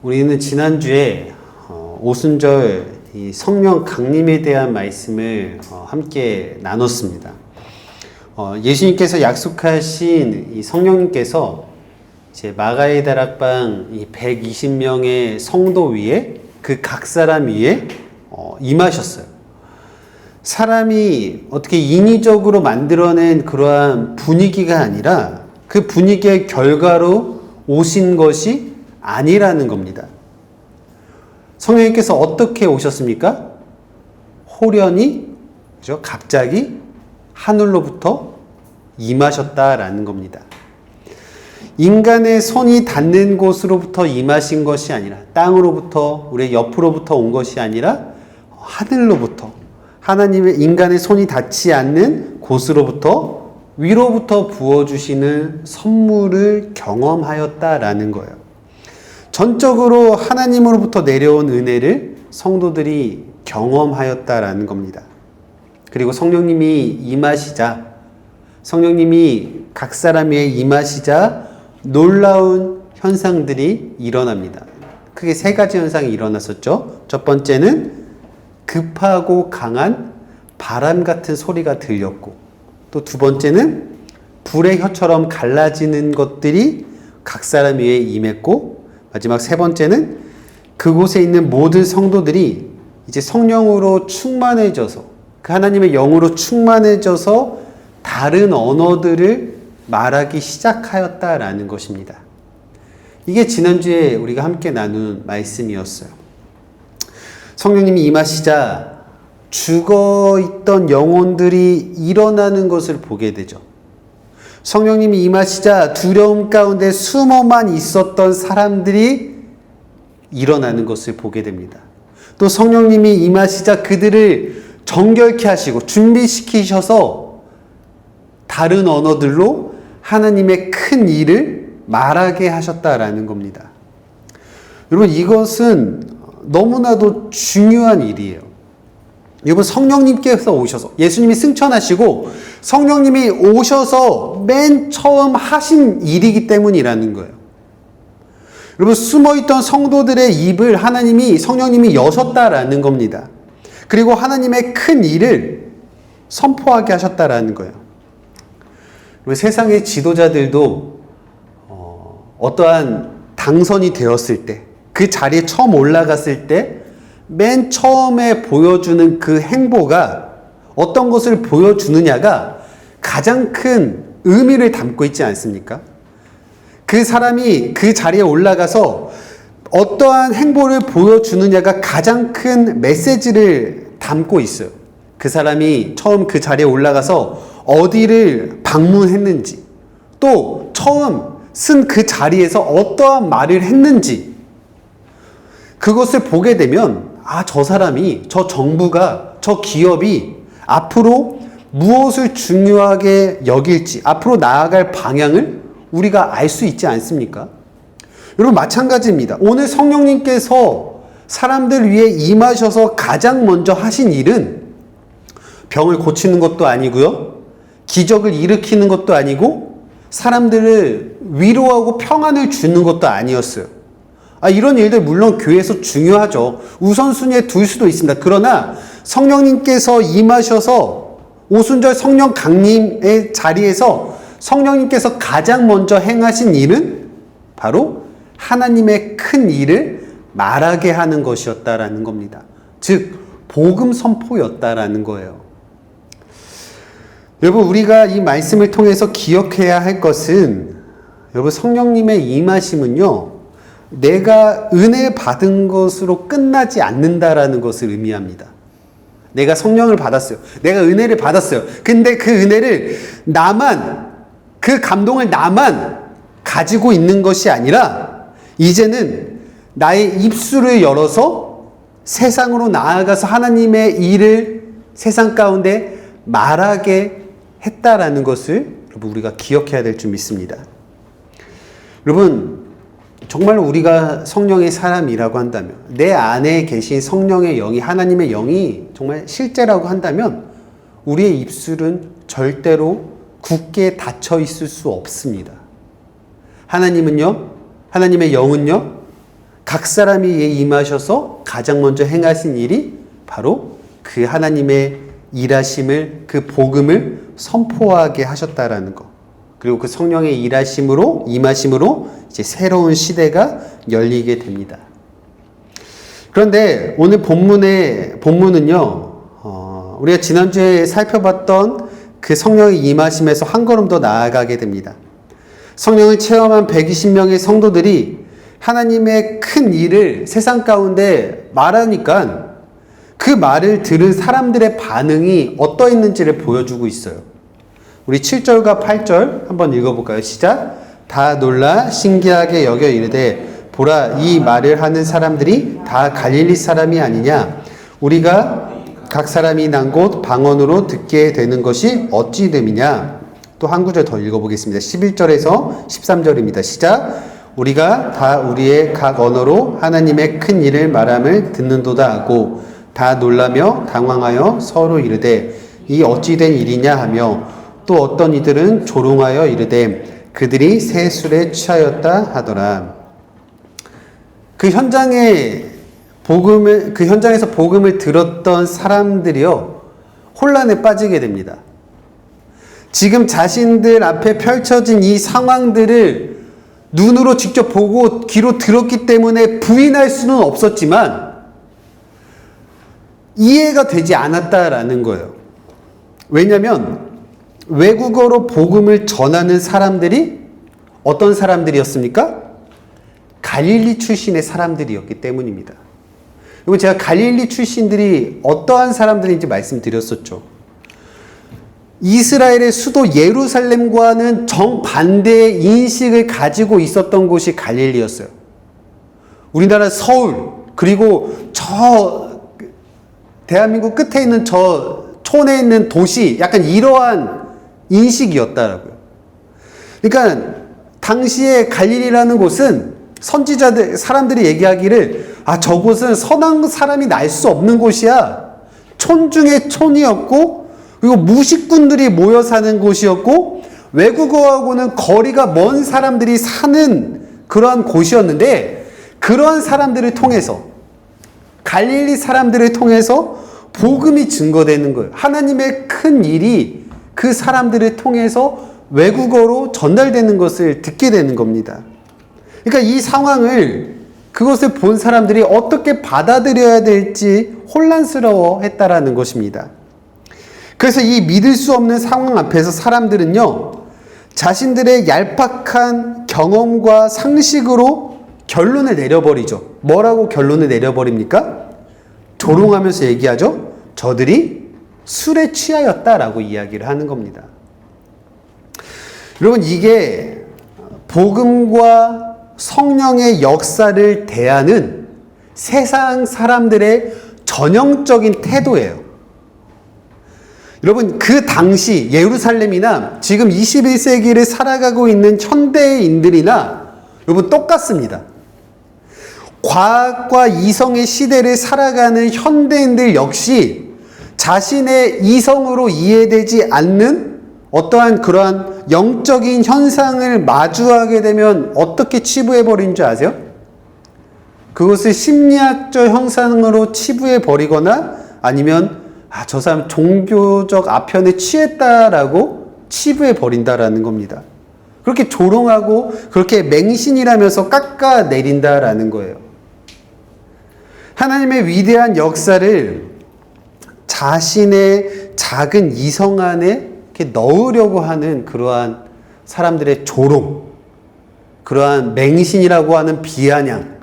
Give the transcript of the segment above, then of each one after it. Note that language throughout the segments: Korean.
우리는 지난주에 오순절 이 성령 강림에 대한 말씀을 함께 나눴습니다. 예수님께서 약속하신 이 성령님께서 이제 마가의 다락방 이 120명의 성도 위에 그 각 사람 위에 임하셨어요. 사람이 어떻게 인위적으로 만들어낸 그러한 분위기가 아니라 그 분위기의 결과로 오신 것이 아니라는 겁니다. 성령님께서 어떻게 오셨습니까? 호련히, 그죠? 갑자기 하늘로부터 임하셨다라는 겁니다. 인간의 손이 닿는 곳으로부터 임하신 것이 아니라, 땅으로부터, 우리 옆으로부터 온 것이 아니라 하늘로부터, 하나님의 인간의 손이 닿지 않는 곳으로부터 위로부터 부어주시는 선물을 경험하였다라는 거예요. 전적으로 하나님으로부터 내려온 은혜를 성도들이 경험하였다라는 겁니다. 그리고 성령님이 임하시자, 성령님이 각 사람 위에 임하시자 놀라운 현상들이 일어납니다. 크게 세 가지 현상이 일어났었죠. 첫 번째는 급하고 강한 바람 같은 소리가 들렸고, 또 두 번째는 불의 혀처럼 갈라지는 것들이 각 사람 위에 임했고, 마지막 세 번째는 그곳에 있는 모든 성도들이 이제 성령으로 충만해져서, 그 하나님의 영으로 충만해져서 다른 언어들을 말하기 시작하였다라는 것입니다. 이게 지난주에 우리가 함께 나눈 말씀이었어요. 성령님이 임하시자 죽어있던 영혼들이 일어나는 것을 보게 되죠. 성령님이 임하시자 두려움 가운데 숨어만 있었던 사람들이 일어나는 것을 보게 됩니다. 또 성령님이 임하시자 그들을 정결케 하시고 준비시키셔서 다른 언어들로 하나님의 큰 일을 말하게 하셨다라는 겁니다. 여러분, 이것은 너무나도 중요한 일이에요. 여러분, 성령님께서 오셔서, 예수님이 승천하시고 성령님이 오셔서 맨 처음 하신 일이기 때문이라는 거예요. 여러분, 숨어있던 성도들의 입을 성령님이 여셨다라는 겁니다. 그리고 하나님의 큰 일을 선포하게 하셨다라는 거예요. 여러분, 세상의 지도자들도 어떠한 당선이 되었을 때, 그 자리에 처음 올라갔을 때 맨 처음에 보여주는 그 행보가 어떤 것을 보여주느냐가 가장 큰 의미를 담고 있지 않습니까? 그 사람이 그 자리에 올라가서 어떠한 행보를 보여주느냐가 가장 큰 메시지를 담고 있어요. 그 사람이 처음 그 자리에 올라가서 어디를 방문했는지, 또 처음 쓴 그 자리에서 어떠한 말을 했는지, 그것을 보게 되면 저 사람이, 저 정부가, 저 기업이 앞으로 무엇을 중요하게 여길지, 앞으로 나아갈 방향을 우리가 알 수 있지 않습니까? 여러분, 마찬가지입니다. 오늘 성령님께서 사람들 위해 임하셔서 가장 먼저 하신 일은 병을 고치는 것도 아니고요, 기적을 일으키는 것도 아니고, 사람들을 위로하고 평안을 주는 것도 아니었어요. 이런 일들 물론 교회에서 중요하죠. 우선순위에 둘 수도 있습니다. 그러나 성령님께서 임하셔서 오순절 성령 강림의 자리에서 성령님께서 가장 먼저 행하신 일은 바로 하나님의 큰 일을 말하게 하는 것이었다라는 겁니다. 즉, 복음 선포였다라는 거예요. 여러분, 우리가 이 말씀을 통해서 기억해야 할 것은, 여러분, 성령님의 임하심은요, 내가 은혜 받은 것으로 끝나지 않는다라는 것을 의미합니다. 내가 성령을 받았어요. 내가 은혜를 받았어요. 근데 그 은혜를 그 감동을 나만 가지고 있는 것이 아니라, 이제는 나의 입술을 열어서 세상으로 나아가서 하나님의 일을 세상 가운데 말하게 했다라는 것을 여러분, 우리가 기억해야 될 줄 믿습니다. 여러분, 정말 우리가 성령의 사람이라고 한다면, 내 안에 계신 성령의 영이, 하나님의 영이 정말 실제라고 한다면, 우리의 입술은 절대로 굳게 닫혀 있을 수 없습니다. 하나님은요, 하나님의 영은요, 각 사람이 임하셔서 가장 먼저 행하신 일이 바로 그 하나님의 일하심을, 그 복음을 선포하게 하셨다라는 거. 그리고 그 성령의 일하심으로, 임하심으로 이제 새로운 시대가 열리게 됩니다. 그런데 오늘 본문은요, 우리가 지난주에 살펴봤던 그 성령의 임하심에서 한 걸음 더 나아가게 됩니다. 성령을 체험한 120명의 성도들이 하나님의 큰 일을 세상 가운데 말하니까 그 말을 들은 사람들의 반응이 어떠했는지를 보여주고 있어요. 우리 7절과 8절 한번 읽어볼까요? 시작. 다 놀라 신기하게 여겨 이르되 보라, 이 말을 하는 사람들이 다 갈릴리 사람이 아니냐? 우리가 각 사람이 난 곳 방언으로 듣게 되는 것이 어찌 됨이냐? 또 한 구절 더 읽어보겠습니다. 11절에서 13절입니다. 시작. 우리가 다 우리의 각 언어로 하나님의 큰 일을 말함을 듣는도다 하고 다 놀라며 당황하여 서로 이르되 이 어찌 된 일이냐 하며 또 어떤 이들은 조롱하여 이르되 그들이 새 술에 취하였다 하더라. 그 현장에서 복음을 들었던 사람들이요, 혼란에 빠지게 됩니다. 지금 자신들 앞에 펼쳐진 이 상황들을 눈으로 직접 보고 귀로 들었기 때문에 부인할 수는 없었지만 이해가 되지 않았다라는 거예요. 왜냐하면 외국어로 복음을 전하는 사람들이 어떤 사람들이었습니까? 갈릴리 출신의 사람들이었기 때문입니다. 여러분, 제가 갈릴리 출신들이 어떠한 사람들인지 말씀드렸었죠. 이스라엘의 수도 예루살렘과는 정반대의 인식을 가지고 있었던 곳이 갈릴리였어요. 우리나라 서울, 그리고 저 대한민국 끝에 있는 저 촌에 있는 도시, 약간 이러한 인식이었다라고요. 그러니까 당시에 갈릴리라는 곳은 선지자들, 사람들이 얘기하기를 저곳은 선한 사람이 날 수 없는 곳이야. 촌 중에 촌이었고, 그리고 무식꾼들이 모여 사는 곳이었고, 외국어하고는 거리가 먼 사람들이 사는 그러한 곳이었는데, 그러한 사람들을 통해서, 갈릴리 사람들을 통해서 복음이 증거되는 거예요. 하나님의 큰 일이 그 사람들을 통해서 외국어로 전달되는 것을 듣게 되는 겁니다. 그러니까 이 상황을, 그것을 본 사람들이 어떻게 받아들여야 될지 혼란스러워 했다라는 것입니다. 그래서 이 믿을 수 없는 상황 앞에서 사람들은요, 자신들의 얄팍한 경험과 상식으로 결론을 내려버리죠. 뭐라고 결론을 내려버립니까? 조롱하면서 얘기하죠. 저들이 술에 취하였다라고 이야기를 하는 겁니다. 여러분, 이게 복음과 성령의 역사를 대하는 세상 사람들의 전형적인 태도예요. 여러분, 그 당시 예루살렘이나 지금 21세기를 살아가고 있는 현대인들이나 여러분 똑같습니다. 과학과 이성의 시대를 살아가는 현대인들 역시 자신의 이성으로 이해되지 않는 어떠한 그러한 영적인 현상을 마주하게 되면 어떻게 치부해버린 줄 아세요? 그것을 심리학적 형상으로 치부해버리거나 아니면 저 사람 종교적 아편에 취했다라고 치부해버린다라는 겁니다. 그렇게 조롱하고 그렇게 맹신이라면서 깎아내린다라는 거예요. 하나님의 위대한 역사를 자신의 작은 이성 안에 이렇게 넣으려고 하는 그러한 사람들의 조롱, 그러한 맹신이라고 하는 비아냥.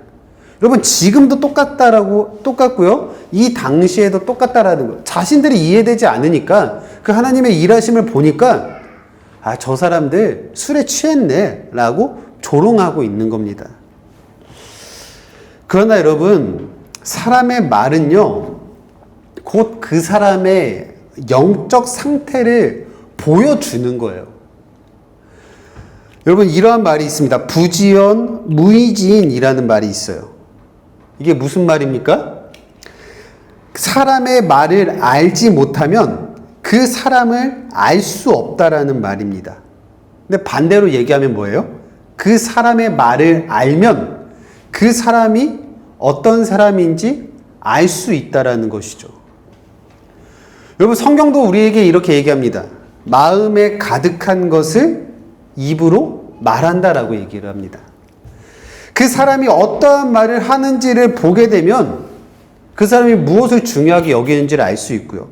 여러분, 지금도 똑같고요. 이 당시에도 똑같다라는 거예요. 자신들이 이해되지 않으니까 그 하나님의 일하심을 보니까 저 사람들 술에 취했네 라고 조롱하고 있는 겁니다. 그러나 여러분, 사람의 말은요, 곧 그 사람의 영적 상태를 보여주는 거예요. 여러분, 이러한 말이 있습니다. 부지연 무의지인이라는 말이 있어요. 이게 무슨 말입니까? 사람의 말을 알지 못하면 그 사람을 알 수 없다라는 말입니다. 근데 반대로 얘기하면 뭐예요? 그 사람의 말을 알면 그 사람이 어떤 사람인지 알 수 있다라는 것이죠. 여러분, 성경도 우리에게 이렇게 얘기합니다. 마음에 가득한 것을 입으로 말한다라고 얘기를 합니다. 그 사람이 어떠한 말을 하는지를 보게 되면 그 사람이 무엇을 중요하게 여기는지를 알 수 있고요.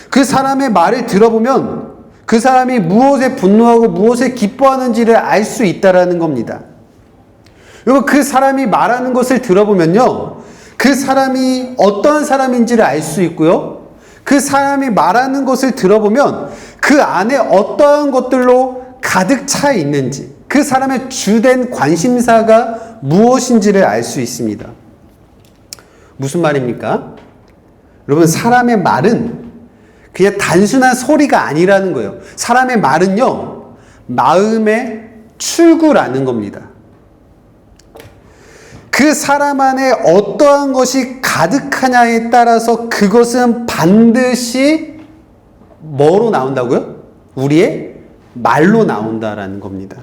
그 사람의 말을 들어보면 그 사람이 무엇에 분노하고 무엇에 기뻐하는지를 알 수 있다라는 겁니다. 여러분, 그 사람이 말하는 것을 들어보면요, 그 사람이 어떠한 사람인지를 알 수 있고요, 그 사람이 말하는 것을 들어보면 그 안에 어떠한 것들로 가득 차 있는지, 그 사람의 주된 관심사가 무엇인지를 알 수 있습니다. 무슨 말입니까? 여러분, 사람의 말은 그냥 단순한 소리가 아니라는 거예요. 사람의 말은요, 마음의 출구라는 겁니다. 그 사람 안에 어떠한 것이 가득하냐에 따라서 그것은 반드시 뭐로 나온다고요? 우리의 말로 나온다라는 겁니다.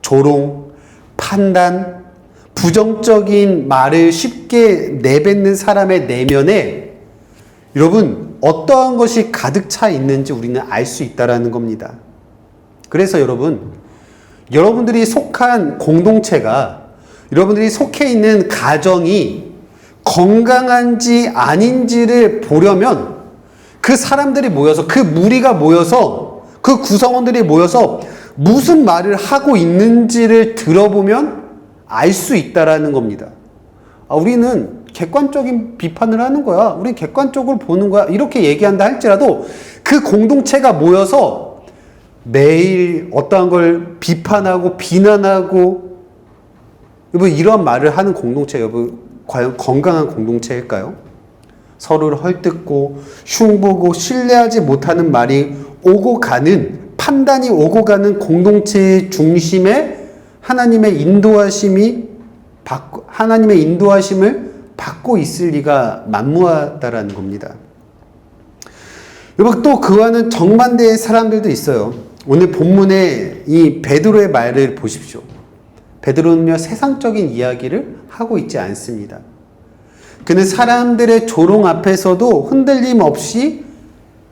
조롱, 판단, 부정적인 말을 쉽게 내뱉는 사람의 내면에 여러분, 어떠한 것이 가득 차 있는지 우리는 알 수 있다라는 겁니다. 그래서 여러분들이 속한 공동체가, 여러분들이 속해 있는 가정이 건강한지 아닌지를 보려면 그 사람들이 모여서, 그 무리가 모여서, 그 구성원들이 모여서 무슨 말을 하고 있는지를 들어보면 알 수 있다라는 겁니다. 우리는 객관적인 비판을 하는 거야, 우리 객관적으로 보는 거야, 이렇게 얘기한다 할지라도 그 공동체가 모여서 매일 어떠한 걸 비판하고 비난하고, 여러분, 이런 말을 하는 공동체, 여러분, 과연 건강한 공동체일까요? 서로를 헐뜯고 흉보고 신뢰하지 못하는 말이 오고 가는, 판단이 오고 가는 공동체의 중심에 하나님의 인도하심을 받고 있을 리가 만무하다라는 겁니다. 여러분, 또 그와는 정반대의 사람들도 있어요. 오늘 본문의 이 베드로의 말을 보십시오. 베드로는요, 세상적인 이야기를 하고 있지 않습니다. 그는 사람들의 조롱 앞에서도 흔들림 없이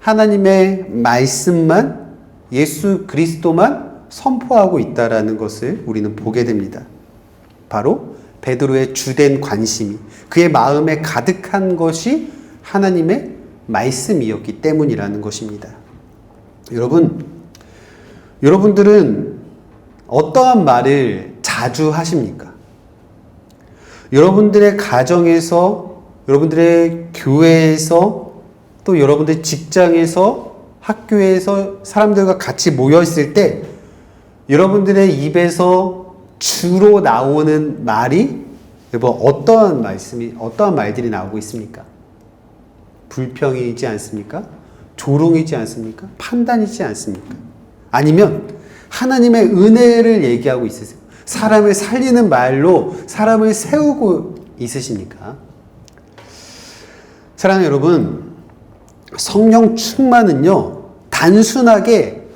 하나님의 말씀만, 예수 그리스도만 선포하고 있다라는 것을 우리는 보게 됩니다. 바로 베드로의 주된 관심이, 그의 마음에 가득한 것이 하나님의 말씀이었기 때문이라는 것입니다. 여러분들은 어떠한 말을 자주 하십니까? 여러분들의 가정에서, 여러분들의 교회에서, 또 여러분들의 직장에서, 학교에서 사람들과 같이 모여 있을 때 여러분들의 입에서 주로 나오는 말이 어떠한 말들이 나오고 있습니까? 불평이지 않습니까? 조롱이지 않습니까? 판단이지 않습니까? 아니면 하나님의 은혜를 얘기하고 있으세요? 사람을 살리는 말로 사람을 세우고 있으십니까? 사랑하는 여러분, 성령 충만은요, 단순하게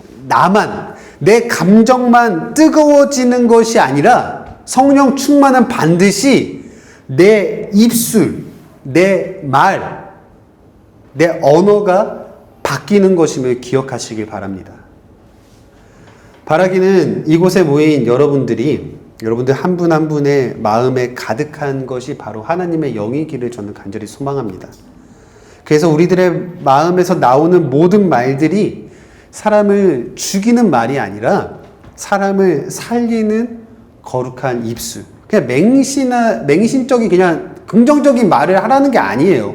내 감정만 뜨거워지는 것이 아니라, 성령 충만은 반드시 내 입술, 내 말, 내 언어가 바뀌는 것임을 기억하시길 바랍니다. 바라기는 이곳에 모인 여러분들 한 분 한 분의 마음에 가득한 것이 바로 하나님의 영이기를 저는 간절히 소망합니다. 그래서 우리들의 마음에서 나오는 모든 말들이 사람을 죽이는 말이 아니라 사람을 살리는 거룩한 입술, 그냥 맹신적인 그냥 긍정적인 말을 하라는 게 아니에요.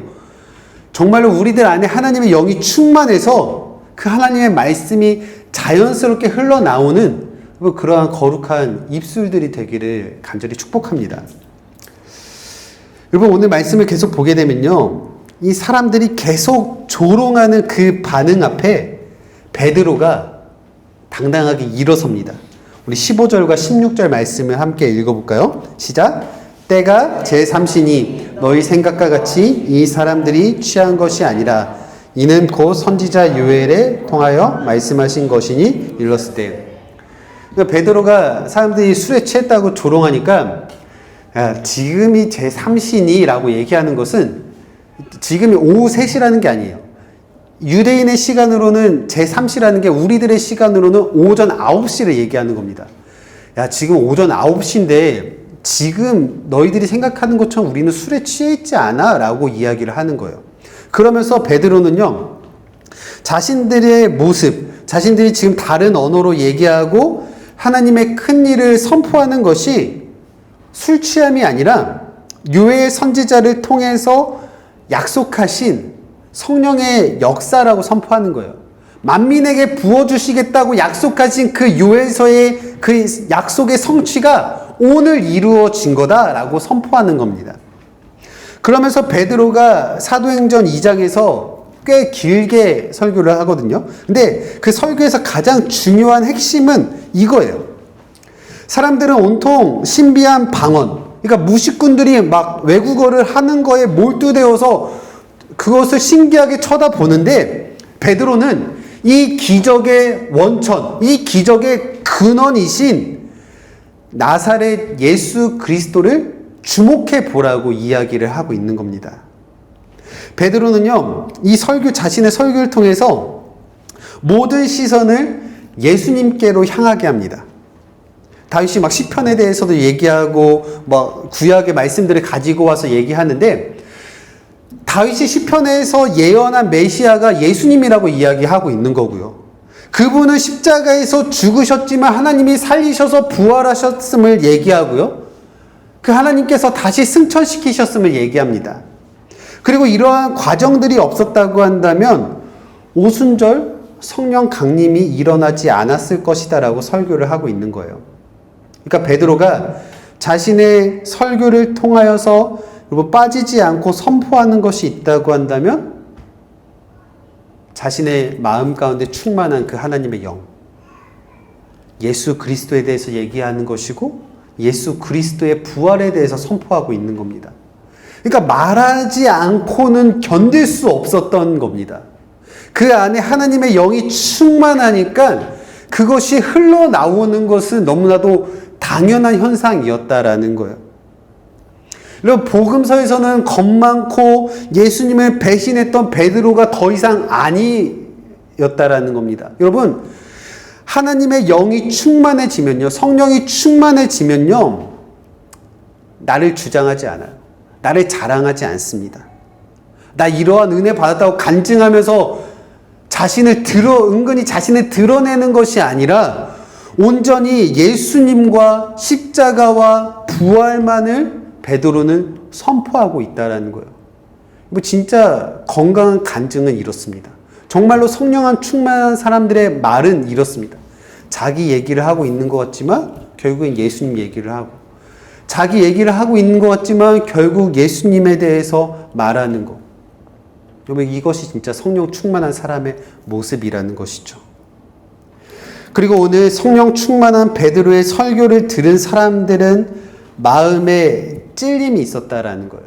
정말로 우리들 안에 하나님의 영이 충만해서 그 하나님의 말씀이 자연스럽게 흘러나오는 그러한 거룩한 입술들이 되기를 간절히 축복합니다. 여러분, 오늘 말씀을 계속 보게 되면요, 이 사람들이 계속 조롱하는 그 반응 앞에 베드로가 당당하게 일어섭니다. 우리 15절과 16절 말씀을 함께 읽어볼까요? 시작! 때가 제3시니 너희 생각과 같이 이 사람들이 취한 것이 아니라 이는 곧 선지자 요엘에 통하여 말씀하신 것이니 일렀을 때. 그러니까 베드로가 사람들이 술에 취했다고 조롱하니까 야, 지금이 제3시니 라고 얘기하는 것은 지금이 오후 3시라는 게 아니에요. 유대인의 시간으로는 제3시라는 게 우리들의 시간으로는 오전 9시를 얘기하는 겁니다. 야, 지금 오전 9시인데 지금 너희들이 생각하는 것처럼 우리는 술에 취해 있지 않아? 라고 이야기를 하는 거예요. 그러면서 베드로는요, 자신들의 모습, 자신들이 지금 다른 언어로 얘기하고 하나님의 큰 일을 선포하는 것이 술 취함이 아니라 요엘 선지자를 통해서 약속하신 성령의 역사라고 선포하는 거예요. 만민에게 부어주시겠다고 약속하신 그 요엘서의 그 약속의 성취가 오늘 이루어진 거다라고 선포하는 겁니다. 그러면서 베드로가 사도행전 2장에서 꽤 길게 설교를 하거든요. 근데 그 설교에서 가장 중요한 핵심은 이거예요. 사람들은 온통 신비한 방언, 그러니까 무식꾼들이 막 외국어를 하는 거에 몰두되어서 그것을 신기하게 쳐다보는데, 베드로는 이 기적의 원천, 이 기적의 근원이신 나사렛 예수 그리스도를 주목해 보라고 이야기를 하고 있는 겁니다. 베드로는요, 이 설교, 자신의 설교를 통해서 모든 시선을 예수님께로 향하게 합니다. 다윗이 막 시편에 대해서도 얘기하고 뭐 구약의 말씀들을 가지고 와서 얘기하는데, 다윗이 시편에서 예언한 메시아가 예수님이라고 이야기하고 있는 거고요. 그분은 십자가에서 죽으셨지만 하나님이 살리셔서 부활하셨음을 얘기하고요. 그 하나님께서 다시 승천시키셨음을 얘기합니다. 그리고 이러한 과정들이 없었다고 한다면 오순절 성령 강림이 일어나지 않았을 것이다 라고 설교를 하고 있는 거예요. 그러니까 베드로가 자신의 설교를 통하여서 그리고 빠지지 않고 선포하는 것이 있다고 한다면 자신의 마음 가운데 충만한 그 하나님의 영, 예수 그리스도에 대해서 얘기하는 것이고 예수 그리스도의 부활에 대해서 선포하고 있는 겁니다. 그러니까 말하지 않고는 견딜 수 없었던 겁니다. 그 안에 하나님의 영이 충만하니까 그것이 흘러나오는 것은 너무나도 당연한 현상이었다라는 거예요. 여러분, 복음서에서는 겁 많고 예수님을 배신했던 베드로가 더 이상 아니었다라는 겁니다. 여러분, 하나님의 영이 충만해지면요, 성령이 충만해지면요, 나를 주장하지 않아요. 나를 자랑하지 않습니다. 나 이러한 은혜 받았다고 간증하면서 은근히 자신을 드러내는 것이 아니라 온전히 예수님과 십자가와 부활만을 베드로는 선포하고 있다는 거예요. 뭐 진짜 건강한 간증은 이렇습니다. 정말로 성령한 충만한 사람들의 말은 이렇습니다. 자기 얘기를 하고 있는 것 같지만 결국엔 예수님 얘기를 하고, 자기 얘기를 하고 있는 것 같지만 결국 예수님에 대해서 말하는 것. 여러분, 이것이 진짜 성령 충만한 사람의 모습이라는 것이죠. 그리고 오늘 성령 충만한 베드로의 설교를 들은 사람들은 마음에 찔림이 있었다라는 거예요.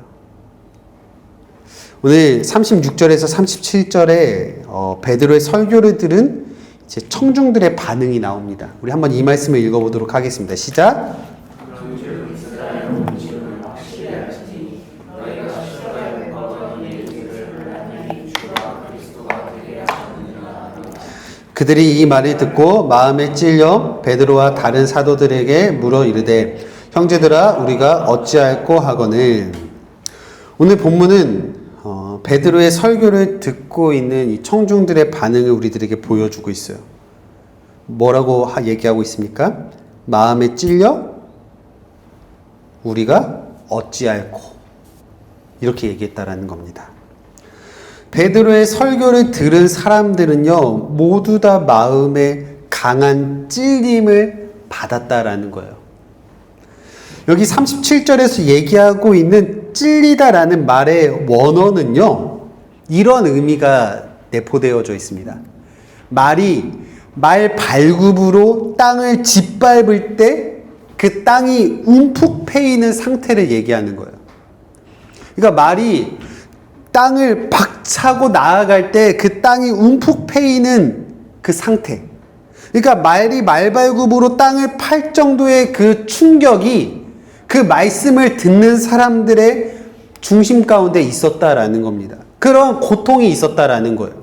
오늘 36절에서 37절에 베드로의 설교를 들은 이제 청중들의 반응이 나옵니다. 우리 한번 이 말씀을 읽어보도록 하겠습니다. 시작. 그들이 이 말을 듣고 마음에 찔려 베드로와 다른 사도들에게 물어 이르되, 형제들아, 우리가 어찌할꼬 하거늘. 오늘 본문은 베드로의 설교를 듣고 있는 이 청중들의 반응을 우리들에게 보여주고 있어요. 뭐라고 얘기하고 있습니까? 마음에 찔려 우리가 어찌할꼬, 이렇게 얘기했다라는 겁니다. 베드로의 설교를 들은 사람들은요, 모두 다 마음에 강한 찔림을 받았다라는 거예요. 여기 37절에서 얘기하고 있는 찔리다라는 말의 원어는요, 이런 의미가 내포되어져 있습니다. 말 발굽으로 땅을 짓밟을 때 그 땅이 움푹 패이는 상태를 얘기하는 거예요. 그러니까 말이 땅을 박차고 나아갈 때 그 땅이 움푹 패이는 그 상태. 그러니까 말이 말발굽으로 땅을 팔 정도의 그 충격이 그 말씀을 듣는 사람들의 중심 가운데 있었다라는 겁니다. 그런 고통이 있었다라는 거예요.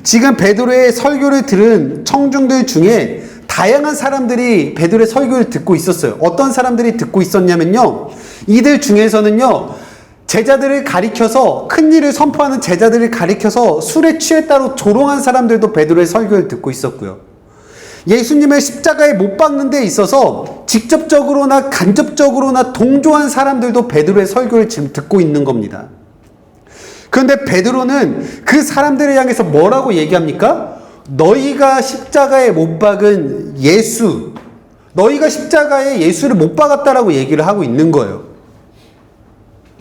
지금 베드로의 설교를 들은 청중들 중에 다양한 사람들이 베드로의 설교를 듣고 있었어요. 어떤 사람들이 듣고 있었냐면요, 이들 중에서는요, 제자들을 가리켜서, 큰 일을 선포하는 제자들을 가리켜서 술에 취했다로 조롱한 사람들도 베드로의 설교를 듣고 있었고요. 예수님을 십자가에 못 박는 데 있어서 직접적으로나 간접적으로나 동조한 사람들도 베드로의 설교를 지금 듣고 있는 겁니다. 그런데 베드로는 그 사람들을 향해서 뭐라고 얘기합니까? 너희가 십자가에 못 박은 예수, 너희가 십자가에 예수를 못 박았다라고 얘기를 하고 있는 거예요.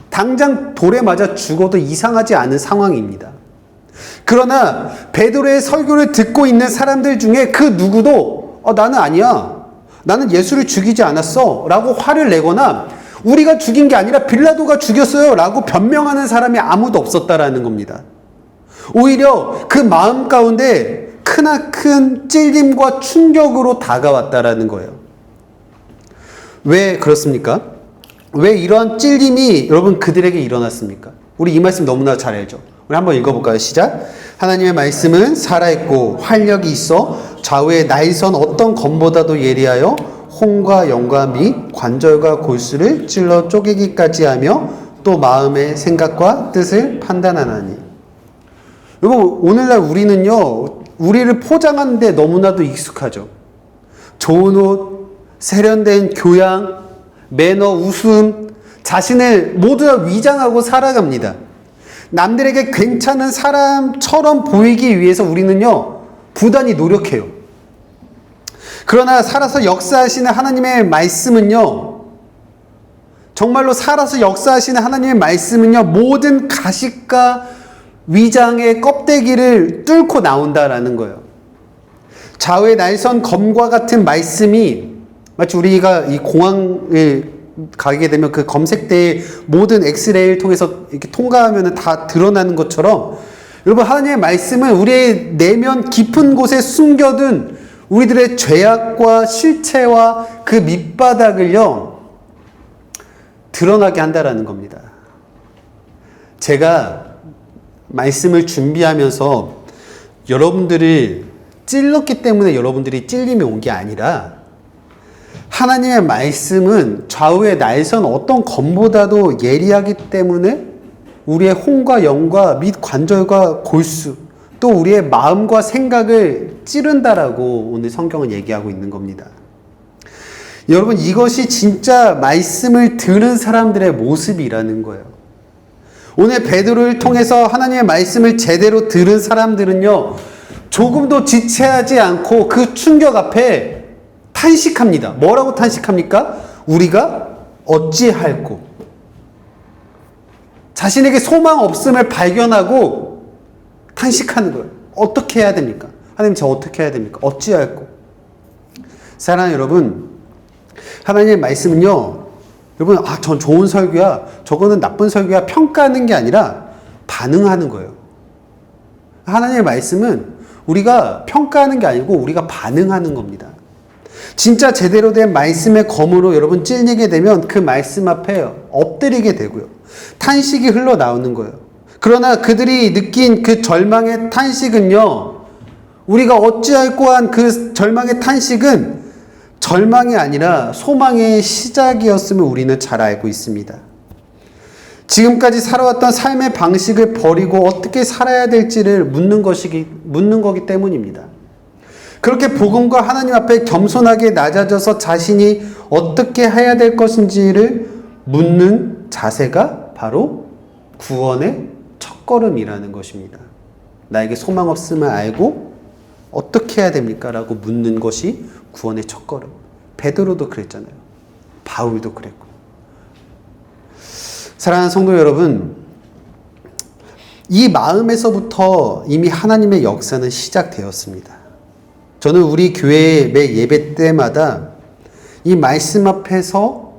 당장 돌에 맞아 죽어도 이상하지 않은 상황입니다. 그러나 베드로의 설교를 듣고 있는 사람들 중에 그 누구도 나는 아니야, 나는 예수를 죽이지 않았어 라고 화를 내거나 우리가 죽인 게 아니라 빌라도가 죽였어요 라고 변명하는 사람이 아무도 없었다라는 겁니다. 오히려 그 마음 가운데 크나큰 찔림과 충격으로 다가왔다라는 거예요. 왜 그렇습니까? 왜 이러한 찔림이 여러분 그들에게 일어났습니까? 우리 이 말씀 너무나 잘 알죠. 우리 한번 읽어볼까요? 시작. 하나님의 말씀은 살아있고 활력이 있어 좌우의 날선 어떤 검보다도 예리하여 혼과 영과 및 관절과 골수를 찔러 쪼개기까지 하며 또 마음의 생각과 뜻을 판단하나니. 여러분, 오늘날 우리는요, 우리를 포장하는 데 너무나도 익숙하죠. 좋은 옷, 세련된 교양, 매너, 웃음, 자신을 모두 다 위장하고 살아갑니다. 남들에게 괜찮은 사람처럼 보이기 위해서 우리는요, 부단히 노력해요. 그러나 살아서 역사하시는 하나님의 말씀은요, 정말로 살아서 역사하시는 하나님의 말씀은요, 모든 가식과 위장의 껍데기를 뚫고 나온다라는 거예요. 좌우의 날선 검과 같은 말씀이 마치 우리가 이 공항에 가게 되면 그 검색대의 모든 엑스레이를 통해서 이렇게 통과하면 다 드러나는 것처럼, 여러분, 하나님의 말씀은 우리의 내면 깊은 곳에 숨겨둔 우리들의 죄악과 실체와 그 밑바닥을요, 드러나게 한다라는 겁니다. 제가 말씀을 준비하면서 여러분들을 찔렀기 때문에 여러분들이 찔림이 온 게 아니라, 하나님의 말씀은 좌우의 날선 어떤 검보다도 예리하기 때문에 우리의 혼과 영과 및 관절과 골수, 또 우리의 마음과 생각을 찌른다라고 오늘 성경은 얘기하고 있는 겁니다. 여러분, 이것이 진짜 말씀을 들은 사람들의 모습이라는 거예요. 오늘 베드로를 통해서 하나님의 말씀을 제대로 들은 사람들은요, 조금도 지체하지 않고 그 충격 앞에 탄식합니다. 뭐라고 탄식합니까? 우리가 어찌할꼬. 자신에게 소망 없음을 발견하고 탄식하는 거예요. 어떻게 해야 됩니까? 하나님, 저 어떻게 해야 됩니까? 어찌할꼬. 사랑하는 여러분, 하나님의 말씀은요, 여러분, 전 좋은 설교야, 저거는 나쁜 설교야, 평가하는 게 아니라 반응하는 거예요. 하나님의 말씀은 우리가 평가하는 게 아니고 우리가 반응하는 겁니다. 진짜 제대로 된 말씀의 검으로 여러분 찔리게 되면 그 말씀 앞에 엎드리게 되고요, 탄식이 흘러나오는 거예요. 그러나 그들이 느낀 그 절망의 탄식은요, 우리가 어찌할꼬 한 그 절망의 탄식은 절망이 아니라 소망의 시작이었음을 우리는 잘 알고 있습니다. 지금까지 살아왔던 삶의 방식을 버리고 어떻게 살아야 될지를 묻는 거기 때문입니다. 그렇게 복음과 하나님 앞에 겸손하게 낮아져서 자신이 어떻게 해야 될 것인지를 묻는 자세가 바로 구원의 첫걸음이라는 것입니다. 나에게 소망 없음을 알고 어떻게 해야 됩니까? 라고 묻는 것이 구원의 첫걸음. 베드로도 그랬잖아요. 바울도 그랬고. 사랑하는 성도 여러분, 이 마음에서부터 이미 하나님의 역사는 시작되었습니다. 저는 우리 교회의 매 예배 때마다 이 말씀 앞에서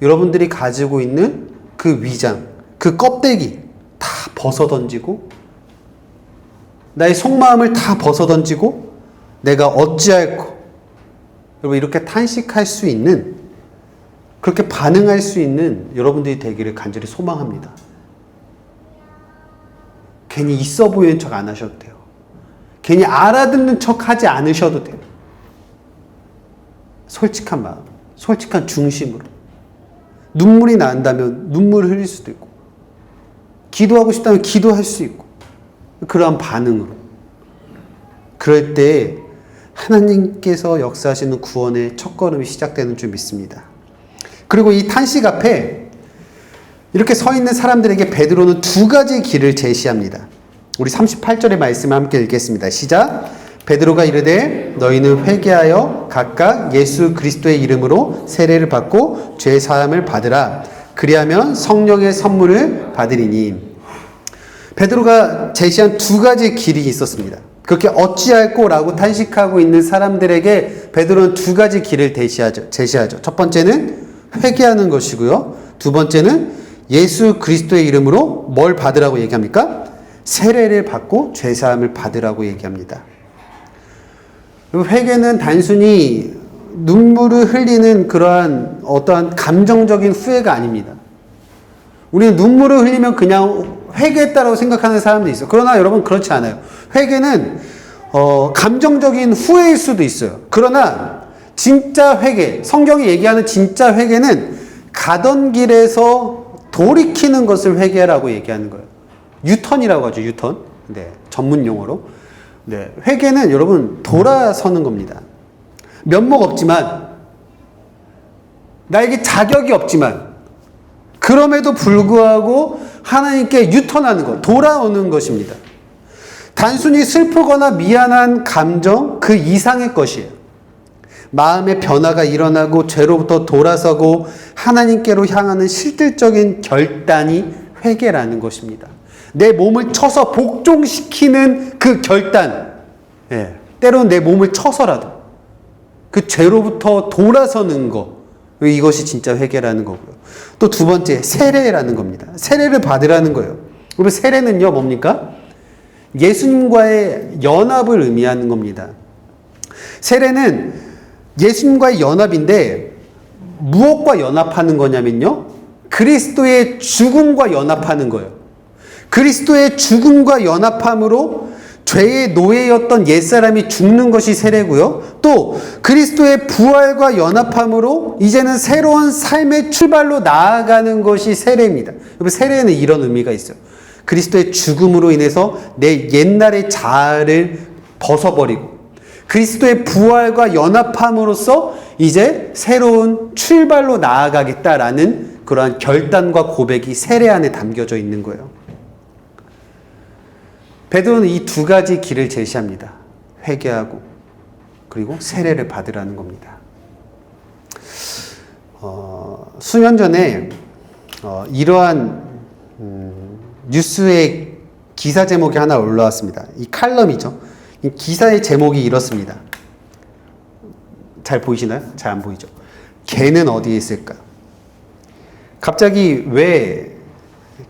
여러분들이 가지고 있는 그 위장, 그 껍데기 다 벗어던지고, 나의 속마음을 다 벗어던지고, 내가 어찌할꼬, 여러분, 이렇게 탄식할 수 있는 그렇게 반응할 수 있는 여러분들이 되기를 간절히 소망합니다. 괜히 있어 보이는 척 안 하셔도 돼요. 괜히 알아듣는 척 하지 않으셔도 돼요. 솔직한 마음, 솔직한 중심으로. 눈물이 난다면 눈물을 흘릴 수도 있고, 기도하고 싶다면 기도할 수 있고, 그러한 반응으로. 그럴 때 하나님께서 역사하시는 구원의 첫걸음이 시작되는 줄 믿습니다. 그리고 이 탄식 앞에 이렇게 서 있는 사람들에게 베드로는 두 가지 길을 제시합니다. 우리 38절의 말씀을 함께 읽겠습니다. 시작. 베드로가 이르되 너희는 회개하여 각각 예수 그리스도의 이름으로 세례를 받고 죄 사함을 받으라. 그리하면 성령의 선물을 받으리니. 베드로가 제시한 두 가지 길이 있었습니다. 그렇게 어찌할꼬 라고 탄식하고 있는 사람들에게 베드로는 두 가지 길을 제시하죠. 첫 번째는 회개하는 것이고요. 두 번째는 예수 그리스도의 이름으로 뭘 받으라고 얘기합니까? 세례를 받고 죄사함을 받으라고 얘기합니다. 회개는 단순히 눈물을 흘리는 그러한 어떠한 감정적인 후회가 아닙니다. 우리는 눈물을 흘리면 그냥 회개했다라고 생각하는 사람도 있어요. 그러나 여러분 그렇지 않아요. 회개는 감정적인 후회일 수도 있어요. 그러나 진짜 회개, 성경이 얘기하는 진짜 회개는 가던 길에서 돌이키는 것을 회개라고 얘기하는 거예요. 유턴이라고 하죠. 유턴. 네, 전문 용어로. 네, 회개는 여러분 돌아서는 겁니다. 면목 없지만, 나에게 자격이 없지만, 그럼에도 불구하고 하나님께 유턴하는 것, 돌아오는 것입니다. 단순히 슬프거나 미안한 감정 그 이상의 것이에요. 마음의 변화가 일어나고 죄로부터 돌아서고 하나님께로 향하는 실질적인 결단이 회개라는 것입니다. 내 몸을 쳐서 복종시키는 그 결단, 때로는 내 몸을 쳐서라도 그 죄로부터 돌아서는 것, 이것이 진짜 회개라는 거고요. 또 두 번째, 세례라는 겁니다. 세례를 받으라는 거예요. 그리고 세례는요, 뭡니까? 예수님과의 연합을 의미하는 겁니다. 세례는 예수님과의 연합인데 무엇과 연합하는 거냐면요, 그리스도의 죽음과 연합하는 거예요. 그리스도의 죽음과 연합함으로 죄의 노예였던 옛사람이 죽는 것이 세례고요. 또 그리스도의 부활과 연합함으로 이제는 새로운 삶의 출발로 나아가는 것이 세례입니다. 세례는 이런 의미가 있어요. 그리스도의 죽음으로 인해서 내 옛날의 자아를 벗어버리고 그리스도의 부활과 연합함으로써 이제 새로운 출발로 나아가겠다라는 그러한 결단과 고백이 세례 안에 담겨져 있는 거예요. 베드로는 이 두 가지 길을 제시합니다. 회개하고 그리고 세례를 받으라는 겁니다. 수년 전에 이러한 뉴스의 기사 제목이 하나 올라왔습니다. 이 칼럼이죠. 이 기사의 제목이 이렇습니다. 잘 보이시나요? 잘 안 보이죠? 개는 어디에 있을까? 갑자기 왜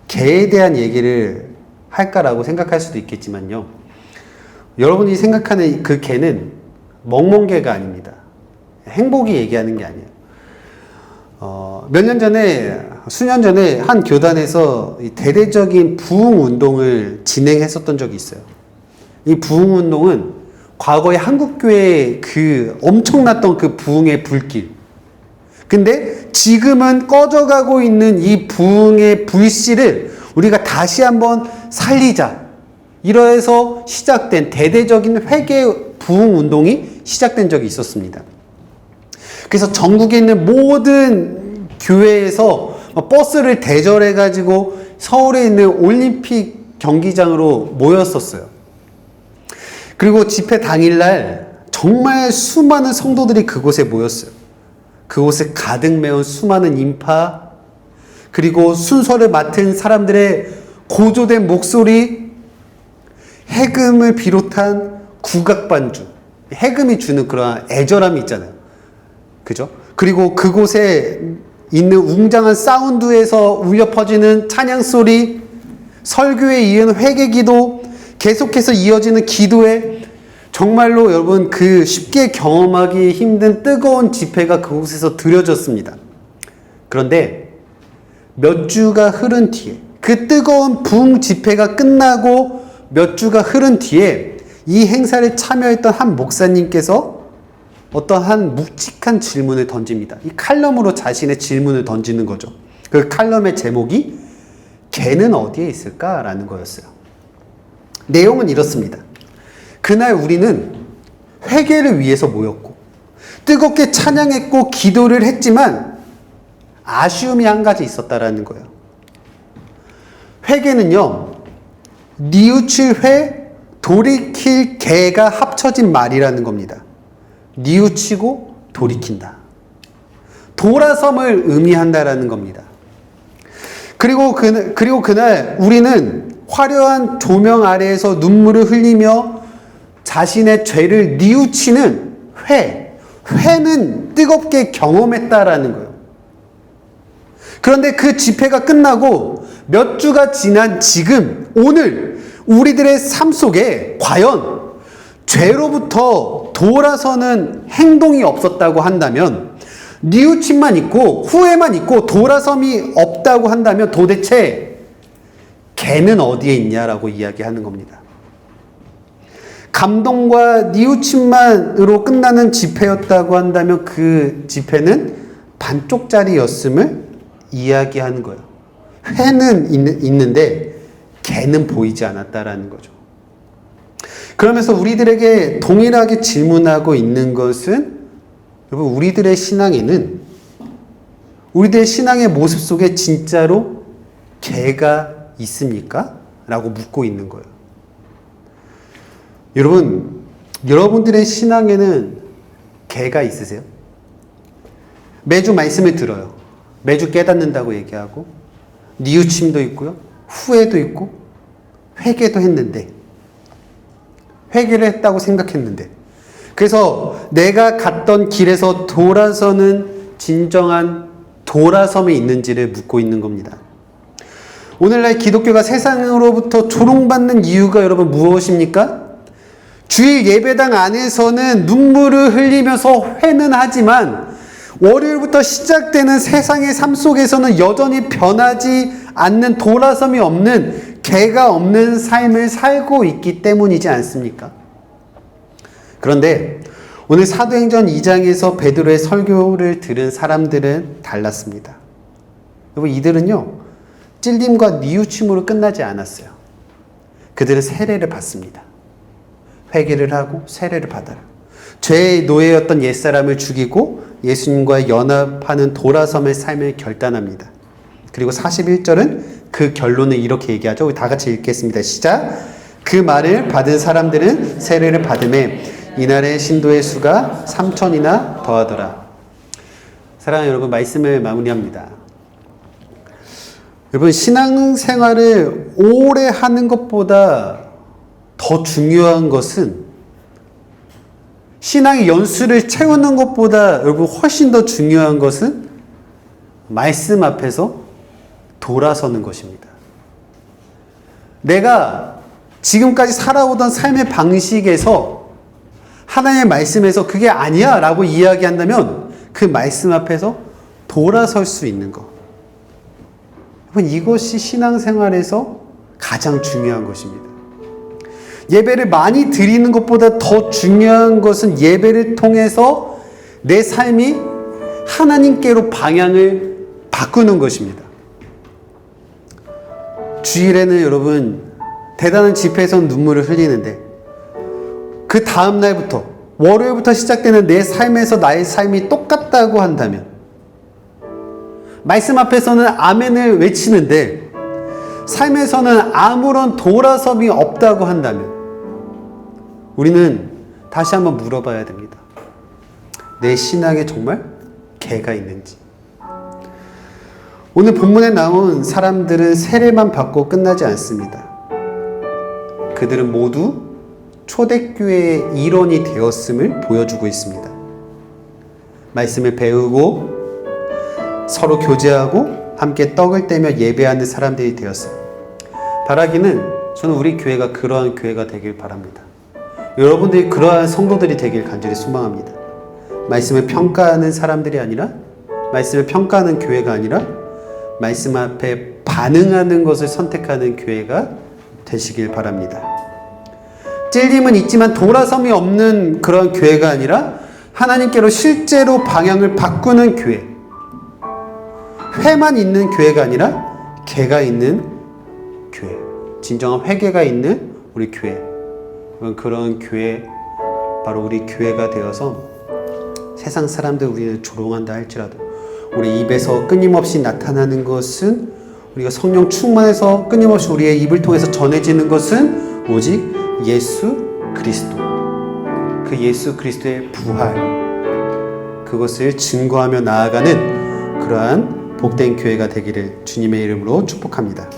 개에 대한 얘기를 할까라고 생각할 수도 있겠지만요. 여러분이 생각하는 그 개는 멍멍개가 아닙니다. 행복이 얘기하는 게 아니에요. 몇 년 전에, 수년 전에 한 교단에서 대대적인 부흥 운동을 진행했었던 적이 있어요. 이 부흥 운동은 과거에 한국교회의 그 엄청났던 그 부흥의 불길. 근데 지금은 꺼져가고 있는 이 부흥의 불씨를 우리가 다시 한번 살리자. 이러해서 시작된 대대적인 회개 부흥 운동이 시작된 적이 있었습니다. 그래서 전국에 있는 모든 교회에서 버스를 대절해가지고 서울에 있는 올림픽 경기장으로 모였었어요. 그리고 집회 당일날 정말 수많은 성도들이 그곳에 모였어요. 그곳에 가득 메운 수많은 인파, 그리고 순서를 맡은 사람들의 고조된 목소리, 해금을 비롯한 국악반주, 해금이 주는 그런 애절함이 있잖아요. 그죠? 그리고 그곳에 있는 웅장한 사운드에서 울려 퍼지는 찬양 소리, 설교에 이은 회개 기도, 계속해서 이어지는 기도에 정말로 여러분 그 쉽게 경험하기 힘든 뜨거운 집회가 그곳에서 드려졌습니다. 그런데 몇 주가 흐른 뒤에, 그 뜨거운 부흥 집회가 끝나고 몇 주가 흐른 뒤에 이 행사를 참여했던 한 목사님께서 어떠한 묵직한 질문을 던집니다. 이 칼럼으로 자신의 질문을 던지는 거죠. 그 칼럼의 제목이 개는 어디에 있을까라는 거였어요. 내용은 이렇습니다. 그날 우리는 회개를 위해서 모였고 뜨겁게 찬양했고 기도를 했지만 아쉬움이 한 가지 있었다라는 거예요. 회개는요, 뉘우칠 회, 돌이킬 개가 합쳐진 말이라는 겁니다. 뉘우치고 돌이킨다. 돌아섬을 의미한다라는 겁니다. 그리고 그날 우리는 화려한 조명 아래에서 눈물을 흘리며 자신의 죄를 뉘우치는 회는 뜨겁게 경험했다라는 거예요. 그런데 그 집회가 끝나고 몇 주가 지난 지금, 오늘 우리들의 삶 속에 과연 죄로부터 돌아서는 행동이 없었다고 한다면, 뉘우침만 있고 후회만 있고 돌아섬이 없다고 한다면 도대체 개는 어디에 있냐라고 이야기하는 겁니다. 감동과 뉘우침만으로 끝나는 집회였다고 한다면 그 집회는 반쪽짜리였음을 이야기하는 거예요. 회는 있는데 개는 보이지 않았다라는 거죠. 그러면서 우리들에게 동일하게 질문하고 있는 것은, 여러분, 우리들의 신앙의 모습 속에 진짜로 개가 있습니까? 라고 묻고 있는 거예요. 여러분들의 신앙에는 개가 있으세요? 매주 말씀을 들어요. 매주 깨닫는다고 얘기하고 뉘우침도 있고요, 후회도 있고 회개도 했는데, 회개를 했다고 생각했는데, 그래서 내가 갔던 길에서 돌아서는 진정한 돌아섬이 있는지를 묻고 있는 겁니다. 오늘날 기독교가 세상으로부터 조롱받는 이유가 여러분 무엇입니까? 주일 예배당 안에서는 눈물을 흘리면서 회는 하지만 월요일부터 시작되는 세상의 삶 속에서는 여전히 변하지 않는, 돌아섬이 없는, 개가 없는 삶을 살고 있기 때문이지 않습니까? 그런데 오늘 사도행전 2장에서 베드로의 설교를 들은 사람들은 달랐습니다. 여러분, 이들은요, 찔림과 뉘우침으로 끝나지 않았어요. 그들은 세례를 받습니다. 회개를 하고 세례를 받아요. 죄의 노예였던 옛사람을 죽이고 예수님과 연합하는 돌아섬의 삶을 결단합니다. 그리고 41절은 그 결론을 이렇게 얘기하죠. 우리 다 같이 읽겠습니다. 시작. 그 말을 받은 사람들은 세례를 받음에 이날의 신도의 수가 3,000이나 더하더라. 사랑하는 여러분, 말씀을 마무리합니다. 여러분, 신앙생활을 오래 하는 것보다 더 중요한 것은, 신앙의 연수를 채우는 것보다 여러분 훨씬 더 중요한 것은 말씀 앞에서 돌아서는 것입니다. 내가 지금까지 살아오던 삶의 방식에서 하나님의 말씀에서 그게 아니야 라고 이야기한다면 그 말씀 앞에서 돌아설 수 있는 것. 여러분, 이것이 신앙생활에서 가장 중요한 것입니다. 예배를 많이 드리는 것보다 더 중요한 것은 예배를 통해서 내 삶이 하나님께로 방향을 바꾸는 것입니다. 주일에는 여러분 대단한 집회에서 눈물을 흘리는데, 그 다음 날부터, 월요일부터 시작되는 내 삶에서 나의 삶이 똑같다고 한다면, 말씀 앞에서는 아멘을 외치는데 삶에서는 아무런 돌아섬이 없다고 한다면, 우리는 다시 한번 물어봐야 됩니다. 내 신앙에 정말 개가 있는지. 오늘 본문에 나온 사람들은 세례만 받고 끝나지 않습니다. 그들은 모두 초대교회의 일원이 되었음을 보여주고 있습니다. 말씀을 배우고 서로 교제하고 함께 떡을 떼며 예배하는 사람들이 되었어요. 바라기는 저는 우리 교회가 그러한 교회가 되길 바랍니다. 여러분들이 그러한 성도들이 되길 간절히 소망합니다. 말씀을 평가하는 사람들이 아니라 말씀을 평가하는 교회가 아니라 말씀 앞에 반응하는 것을 선택하는 교회가 되시길 바랍니다. 찔림은 있지만 돌아섬이 없는 그런 교회가 아니라 하나님께로 실제로 방향을 바꾸는 교회. 회만 있는 교회가 아니라 개가 있는 교회. 진정한 회개가 있는 우리 교회. 그런 교회, 바로 우리 교회가 되어서 세상 사람들 우리를 조롱한다 할지라도 우리 입에서 끊임없이 나타나는 것은, 우리가 성령 충만해서 끊임없이 우리의 입을 통해서 전해지는 것은 오직 예수 그리스도, 그 예수 그리스도의 부활, 그것을 증거하며 나아가는 그러한 복된 교회가 되기를 주님의 이름으로 축복합니다.